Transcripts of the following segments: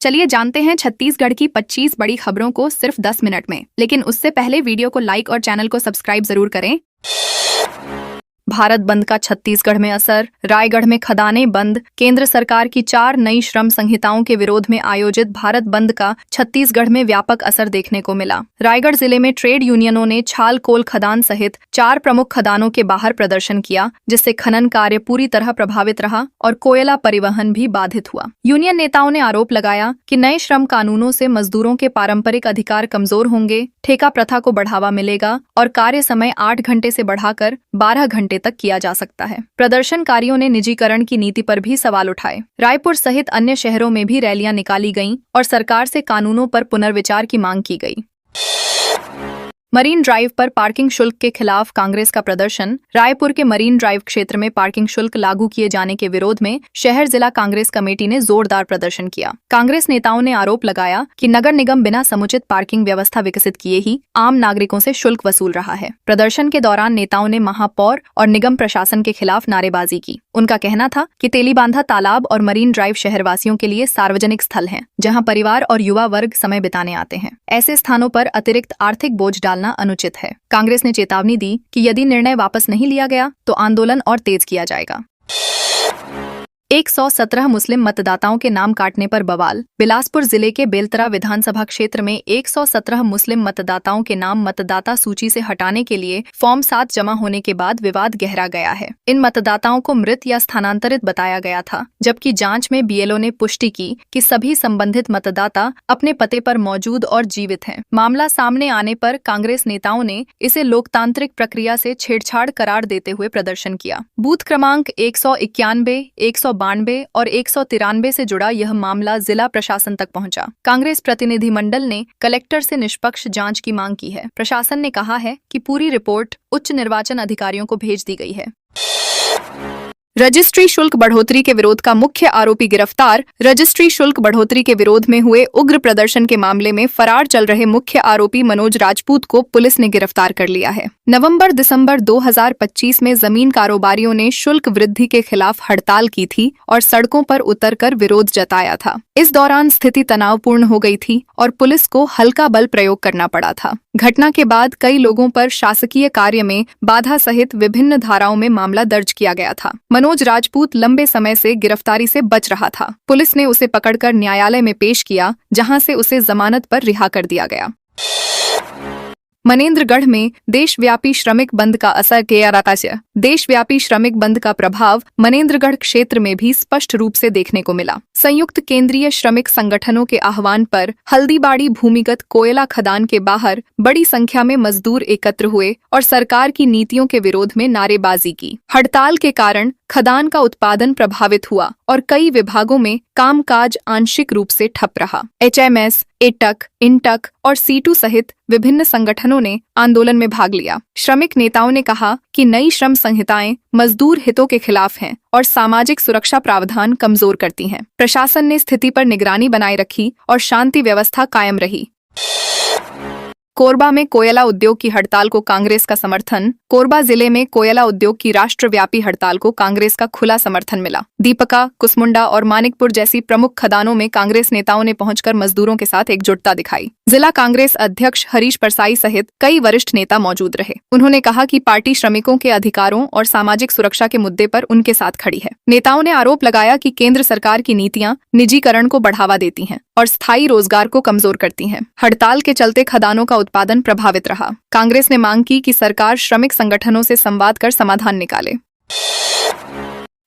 चलिए जानते हैं छत्तीसगढ़ की 25 बड़ी खबरों को सिर्फ 10 मिनट में। लेकिन उससे पहले वीडियो को लाइक और चैनल को सब्सक्राइब जरूर करें। भारत बंद का छत्तीसगढ़ में असर, रायगढ़ में खदानें बंद। केंद्र सरकार की 4 नई श्रम संहिताओं के विरोध में आयोजित भारत बंद का छत्तीसगढ़ में व्यापक असर देखने को मिला। रायगढ़ जिले में ट्रेड यूनियनों ने छाल कोल खदान सहित 4 प्रमुख खदानों के बाहर प्रदर्शन किया, जिससे खनन कार्य पूरी तरह प्रभावित रहा और कोयला परिवहन भी बाधित हुआ। यूनियन नेताओं ने आरोप लगाया कि नए श्रम कानूनों से मजदूरों के पारंपरिक अधिकार कमजोर होंगे, ठेका प्रथा को बढ़ावा मिलेगा और कार्य समय 8 घंटे से बढ़ाकर 12 घंटे तक किया जा सकता है। प्रदर्शनकारियों ने निजीकरण की नीति पर भी सवाल उठाए। रायपुर सहित अन्य शहरों में भी रैलियां निकाली गईं और सरकार से कानूनों पर पुनर्विचार की मांग की गई। मरीन ड्राइव पर पार्किंग शुल्क के खिलाफ कांग्रेस का प्रदर्शन। रायपुर के मरीन ड्राइव क्षेत्र में पार्किंग शुल्क लागू किए जाने के विरोध में शहर जिला कांग्रेस कमेटी ने जोरदार प्रदर्शन किया। कांग्रेस नेताओं ने आरोप लगाया कि नगर निगम बिना समुचित पार्किंग व्यवस्था विकसित किए ही आम नागरिकों से शुल्क वसूल रहा है। प्रदर्शन के दौरान नेताओं ने महापौर और निगम प्रशासन के खिलाफ नारेबाजी की। उनका कहना था कि तेलीबांधा तालाब और मरीन ड्राइव शहरवासियों के लिए सार्वजनिक स्थल हैं, जहां परिवार और युवा वर्ग समय बिताने आते हैं। ऐसे स्थानों पर अतिरिक्त आर्थिक बोझ डालना अनुचित है। कांग्रेस ने चेतावनी दी कि यदि निर्णय वापस नहीं लिया गया तो आंदोलन और तेज किया जाएगा। 117 मुस्लिम मतदाताओं के नाम काटने पर बवाल। बिलासपुर जिले के बेलतरा विधानसभा क्षेत्र में 117 मुस्लिम मतदाताओं के नाम मतदाता सूची से हटाने के लिए फॉर्म 7 जमा होने के बाद विवाद गहरा गया है। इन मतदाताओं को मृत या स्थानांतरित बताया गया था, जबकि जांच में बीएलओ ने पुष्टि की कि सभी संबंधित मतदाता अपने पते पर मौजूद और जीवित हैं। मामला सामने आने पर कांग्रेस नेताओं ने इसे लोकतांत्रिक प्रक्रिया से छेड़छाड़ करार देते हुए प्रदर्शन किया। बूथ क्रमांक 191, 192 और 193 से जुड़ा यह मामला जिला प्रशासन तक पहुंचा। कांग्रेस प्रतिनिधिमंडल ने कलेक्टर से निष्पक्ष जांच की मांग की है। प्रशासन ने कहा है कि पूरी रिपोर्ट उच्च निर्वाचन अधिकारियों को भेज दी गई है। रजिस्ट्री शुल्क बढ़ोतरी के विरोध का मुख्य आरोपी गिरफ्तार। रजिस्ट्री शुल्क बढ़ोतरी के विरोध में हुए उग्र प्रदर्शन के मामले में फरार चल रहे मुख्य आरोपी मनोज राजपूत को पुलिस ने गिरफ्तार कर लिया है। नवंबर-दिसंबर 2025 में जमीन कारोबारियों ने शुल्क वृद्धि के खिलाफ हड़ताल की थी और सड़कों पर उतरकर विरोध जताया था। इस दौरान स्थिति तनावपूर्ण हो गई थी और पुलिस को हल्का बल प्रयोग करना पड़ा था। घटना के बाद कई लोगों पर शासकीय कार्य में बाधा सहित विभिन्न धाराओं में मामला दर्ज किया गया था। मनोज राजपूत लंबे समय से गिरफ्तारी से बच रहा था। पुलिस ने उसे पकड़कर न्यायालय में पेश किया, जहां से उसे जमानत पर रिहा कर दिया गया। मनेंद्रगढ़ में देशव्यापी श्रमिक बंद का असर देशव्यापी श्रमिक बंद का प्रभाव मनेंद्रगढ़ क्षेत्र में भी स्पष्ट रूप से देखने को मिला। संयुक्त केंद्रीय श्रमिक संगठनों के आह्वान पर हल्दीबाड़ी भूमिगत कोयला खदान के बाहर बड़ी संख्या में मजदूर एकत्र हुए और सरकार की नीतियों के विरोध में नारेबाजी की। हड़ताल के कारण खदान का उत्पादन प्रभावित हुआ और कई विभागों में कामकाज आंशिक रूप से ठप रहा। HMS, एटक, इंटक और सीटू सहित विभिन्न संगठनों ने आंदोलन में भाग लिया। श्रमिक नेताओं ने कहा कि नई श्रम संहिताएं मजदूर हितों के खिलाफ हैं और सामाजिक सुरक्षा प्रावधान कमजोर करती हैं। प्रशासन ने स्थिति पर निगरानी बनाए रखी और शांति व्यवस्था कायम रही। कोरबा में कोयला उद्योग की हड़ताल को कांग्रेस का समर्थन। कोरबा जिले में कोयला उद्योग की राष्ट्रव्यापी हड़ताल को कांग्रेस का खुला समर्थन मिला। दीपका, कुसमुंडा और मानिकपुर जैसी प्रमुख खदानों में कांग्रेस नेताओं ने पहुंचकर मजदूरों के साथ एकजुटता दिखाई। जिला कांग्रेस अध्यक्ष हरीश परसाई सहित कई वरिष्ठ नेता मौजूद रहे। उन्होंने कहा कि पार्टी श्रमिकों के अधिकारों और सामाजिक सुरक्षा के मुद्दे पर उनके साथ खड़ी है। नेताओं ने आरोप लगाया कि केंद्र सरकार की नीतियां निजीकरण को बढ़ावा देती हैं और स्थायी रोजगार को कमजोर करती हैं। हड़ताल के चलते खदानों का उत्पादन प्रभावित रहा। कांग्रेस ने मांग की कि सरकार श्रमिक संगठनों से संवाद कर समाधान निकाले।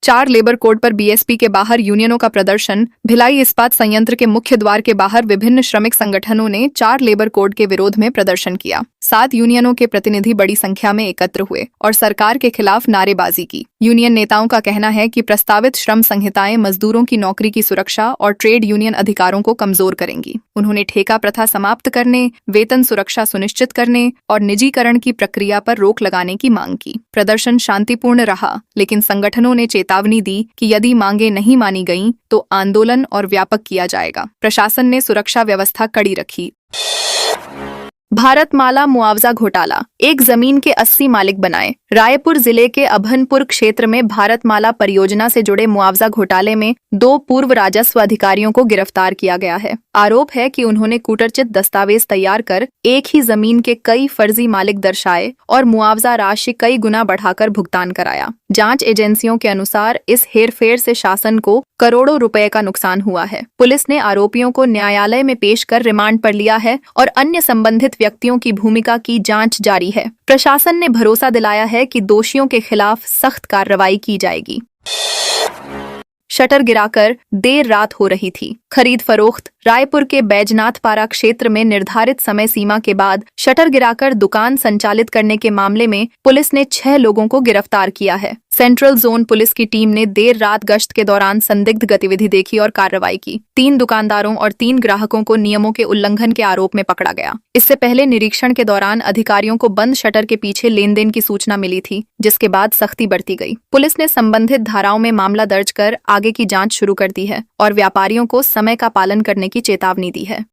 4 लेबर कोड पर बीएसपी के बाहर यूनियनों का प्रदर्शन। भिलाई इस्पात संयंत्र के मुख्य द्वार के बाहर विभिन्न श्रमिक संगठनों ने 4 लेबर कोड के विरोध में प्रदर्शन किया। 7 यूनियनों के प्रतिनिधि बड़ी संख्या में एकत्र हुए और सरकार के खिलाफ नारेबाजी की। यूनियन नेताओं का कहना है कि प्रस्तावित श्रम संहिताएं मजदूरों की नौकरी की सुरक्षा और ट्रेड यूनियन अधिकारों को कमजोर करेंगी। उन्होंने ठेका प्रथा समाप्त करने, वेतन सुरक्षा सुनिश्चित करने और निजीकरण की प्रक्रिया पर रोक लगाने की मांग की। प्रदर्शन शांतिपूर्ण रहा, लेकिन संगठनों ने चेतावनी दी कि यदि मांगे नहीं मानी गईं तो आंदोलन और व्यापक किया जाएगा। प्रशासन ने सुरक्षा व्यवस्था कड़ी रखी। भारतमाला मुआवजा घोटाला, एक जमीन के 80 मालिक बनाए। रायपुर जिले के अभनपुर क्षेत्र में भारतमाला परियोजना से जुड़े मुआवजा घोटाले में 2 पूर्व राजस्व अधिकारियों को गिरफ्तार किया गया है। आरोप है कि उन्होंने कूटरचित दस्तावेज तैयार कर एक ही जमीन के कई फर्जी मालिक दर्शाए और मुआवजा राशि कई गुना बढ़ाकर भुगतान कराया। जांच एजेंसियों के अनुसार इस हेरफेर से शासन को करोड़ों रुपए का नुकसान हुआ है। पुलिस ने आरोपियों को न्यायालय में पेश कर रिमांड पर लिया है और अन्य संबंधित व्यक्तियों की भूमिका की जांच जारी है। प्रशासन ने भरोसा दिलाया है कि दोषियों के खिलाफ सख्त कार्रवाई की जाएगी। शटर गिराकर देर रात हो रही थी। खरीद फरोख्त, रायपुर के बैजनाथपारा क्षेत्र में निर्धारित समय सीमा के बाद शटर गिराकर दुकान संचालित करने के मामले में पुलिस ने 6 लोगों को गिरफ्तार किया है। सेंट्रल जोन पुलिस की टीम ने देर रात गश्त के दौरान संदिग्ध गतिविधि देखी और कार्रवाई की। 3 दुकानदारों और 3 ग्राहकों को नियमों के उल्लंघन के आरोप में पकड़ा गया। इससे पहले निरीक्षण के दौरान अधिकारियों को बंद शटर के पीछे लेन देन की सूचना मिली थी, जिसके बाद सख्ती बरती गई। पुलिस ने संबंधित धाराओं में मामला दर्ज कर आगे की जांच शुरू कर दी है और व्यापारियों को समय का पालन करने की चेतावनी दी है।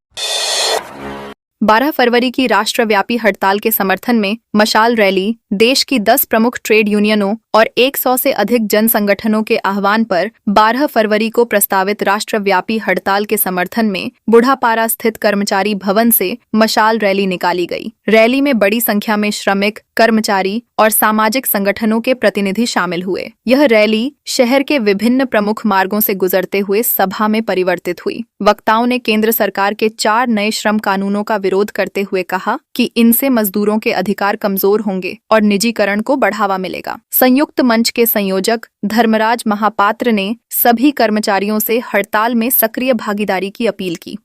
12 फरवरी की राष्ट्रव्यापी हड़ताल के समर्थन में मशाल रैली देश की 10 प्रमुख ट्रेड यूनियनों और 100 से अधिक जन संगठनों के आह्वान पर 12 फरवरी को प्रस्तावित राष्ट्रव्यापी हड़ताल के समर्थन में बुढ़ापारा स्थित कर्मचारी भवन से मशाल रैली निकाली गई। रैली में बड़ी संख्या में श्रमिक, कर्मचारी और सामाजिक संगठनों के प्रतिनिधि शामिल हुए। यह रैली शहर के विभिन्न प्रमुख मार्गों से गुजरते हुए सभा में परिवर्तित हुई। वक्ताओं ने केंद्र सरकार के 4 नए श्रम कानूनों का विरोध करते हुए कहा कि इनसे मजदूरों के अधिकार कमजोर होंगे और निजीकरण को बढ़ावा मिलेगा। संयुक्त मंच के संयोजक धर्मराज महापात्र ने सभी कर्मचारियों से हड़ताल में सक्रिय भागीदारी की अपील की।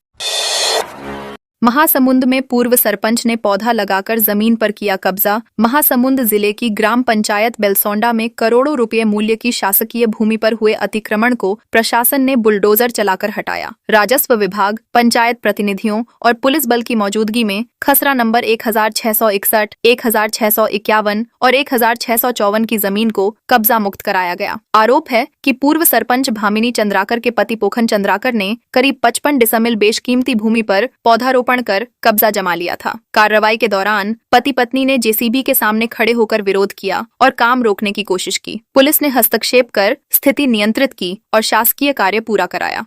महासमुंद में पूर्व सरपंच ने पौधा लगाकर जमीन पर किया कब्जा। महासमुंद जिले की ग्राम पंचायत बेलसोंडा में करोड़ों रुपए मूल्य की शासकीय भूमि पर हुए अतिक्रमण को प्रशासन ने बुलडोजर चलाकर हटाया। राजस्व विभाग, पंचायत प्रतिनिधियों और पुलिस बल की मौजूदगी में खसरा नंबर 1661, 1651 और 1654 की जमीन को कब्जा मुक्त कराया गया। आरोप है कि पूर्व सरपंच भामिनी चंद्राकर के पति पोखन चंद्राकर ने करीब 55 डिसमिल बेशकीमती भूमि पर पौधारोपण कर कब्जा जमा लिया था। कार्रवाई के दौरान पति पत्नी ने जेसीबी के सामने खड़े होकर विरोध किया और काम रोकने की कोशिश की। पुलिस ने हस्तक्षेप कर स्थिति नियंत्रित की और शासकीय कार्य पूरा कराया।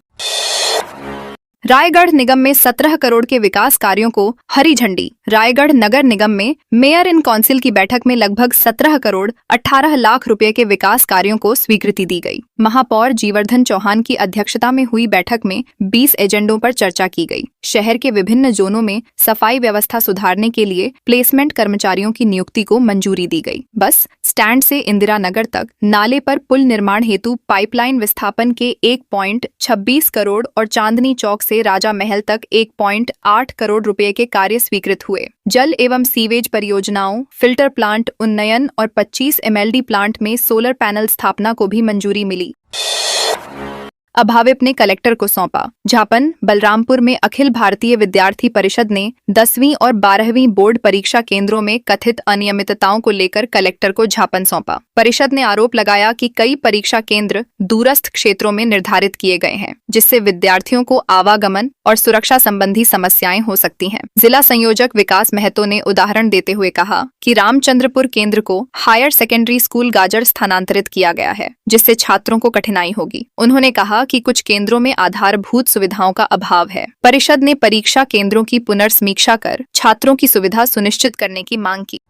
रायगढ़ निगम में 17 करोड़ के विकास कार्यों को हरी झंडी। रायगढ़ नगर निगम में मेयर इन काउंसिल की बैठक में लगभग 17 करोड़ 18 लाख रुपए के विकास कार्यों को स्वीकृति दी गई। महापौर जीवर्धन चौहान की अध्यक्षता में हुई बैठक में 20 एजेंडों पर चर्चा की गई। शहर के विभिन्न जोनों में सफाई व्यवस्था सुधारने के लिए प्लेसमेंट कर्मचारियों की नियुक्ति को मंजूरी दी गई। बस स्टैंड से इंदिरा नगर तक नाले पर पुल निर्माण हेतु पाइपलाइन विस्थापन के 1.26 करोड़ और चांदनी चौक से राजा महल तक 1.8 करोड़ रुपए के कार्य स्वीकृत हुए। जल एवं सीवेज परियोजनाओं, फिल्टर प्लांट उन्नयन और 25 MLD प्लांट में सोलर पैनल स्थापना को भी मंजूरी मिली। अभाविप ने कलेक्टर को सौंपा ज्ञापन। बलरामपुर में अखिल भारतीय विद्यार्थी परिषद ने 10वीं और 12वीं बोर्ड परीक्षा केंद्रों में कथित अनियमितताओं को लेकर कलेक्टर को ज्ञापन सौंपा। परिषद ने आरोप लगाया कि कई परीक्षा केंद्र दूरस्थ क्षेत्रों में निर्धारित किए गए हैं, जिससे विद्यार्थियों को आवागमन और सुरक्षा संबंधी समस्याएं हो सकती हैं। जिला संयोजक विकास महतो ने उदाहरण देते हुए कहा कि रामचंद्रपुर केंद्र को हायर सेकेंडरी स्कूल गाजर स्थानांतरित किया गया है, जिससे छात्रों को कठिनाई होगी। उन्होंने कहा कि कुछ केंद्रों में आधारभूत सुविधाओं का अभाव है। परिषद ने परीक्षा केंद्रों की पुनर्समीक्षा कर छात्रों की सुविधा सुनिश्चित करने की मांग की।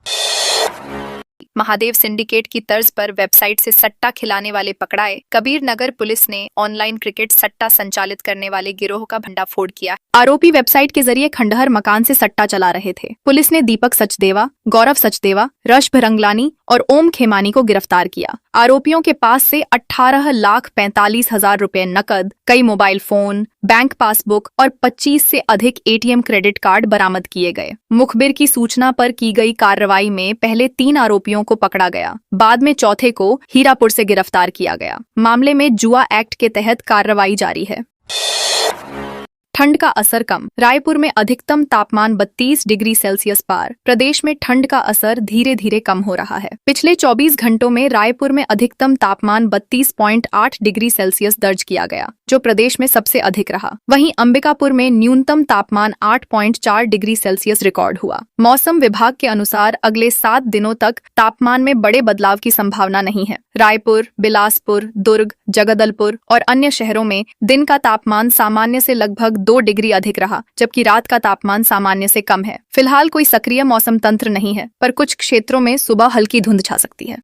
महादेव सिंडिकेट की तर्ज पर वेबसाइट से सट्टा खिलाने वाले पकड़ाए। कबीर नगर पुलिस ने ऑनलाइन क्रिकेट सट्टा संचालित करने वाले गिरोह का भंडाफोड़ किया। आरोपी वेबसाइट के जरिए खंडहर मकान से सट्टा चला रहे थे। पुलिस ने दीपक सचदेवा, गौरव सचदेवा, रश्भ रंगलानी और ओम खेमानी को गिरफ्तार किया। आरोपियों के पास से 18,45,000 रुपए नकद, कई मोबाइल फोन, बैंक पासबुक और 25 से अधिक ATM क्रेडिट कार्ड बरामद किए गए। मुखबिर की सूचना पर की गई कार्रवाई में पहले 3 आरोपियों को पकड़ा गया, बाद में चौथे को हीरापुर से गिरफ्तार किया गया। मामले में जुआ एक्ट के तहत कार्रवाई जारी है। ठंड का असर कम। रायपुर में अधिकतम तापमान 32 डिग्री सेल्सियस पार। प्रदेश में ठंड का असर धीरे धीरे कम हो रहा है। पिछले 24 घंटों में रायपुर में अधिकतम तापमान 32.8 डिग्री सेल्सियस दर्ज किया गया, जो प्रदेश में सबसे अधिक रहा। वहीं अंबिकापुर में न्यूनतम तापमान 8.4 डिग्री सेल्सियस रिकॉर्ड हुआ। मौसम विभाग के अनुसार अगले 7 दिनों तक तापमान में बड़े बदलाव की संभावना नहीं है। रायपुर, बिलासपुर, दुर्ग, जगदलपुर और अन्य शहरों में दिन का तापमान सामान्य से लगभग 2 डिग्री अधिक रहा, जबकि रात का तापमान सामान्य से कम है। फिलहाल कोई सक्रिय मौसम तंत्र नहीं है, पर कुछ क्षेत्रों में सुबह हल्की धुंध छा सकती है।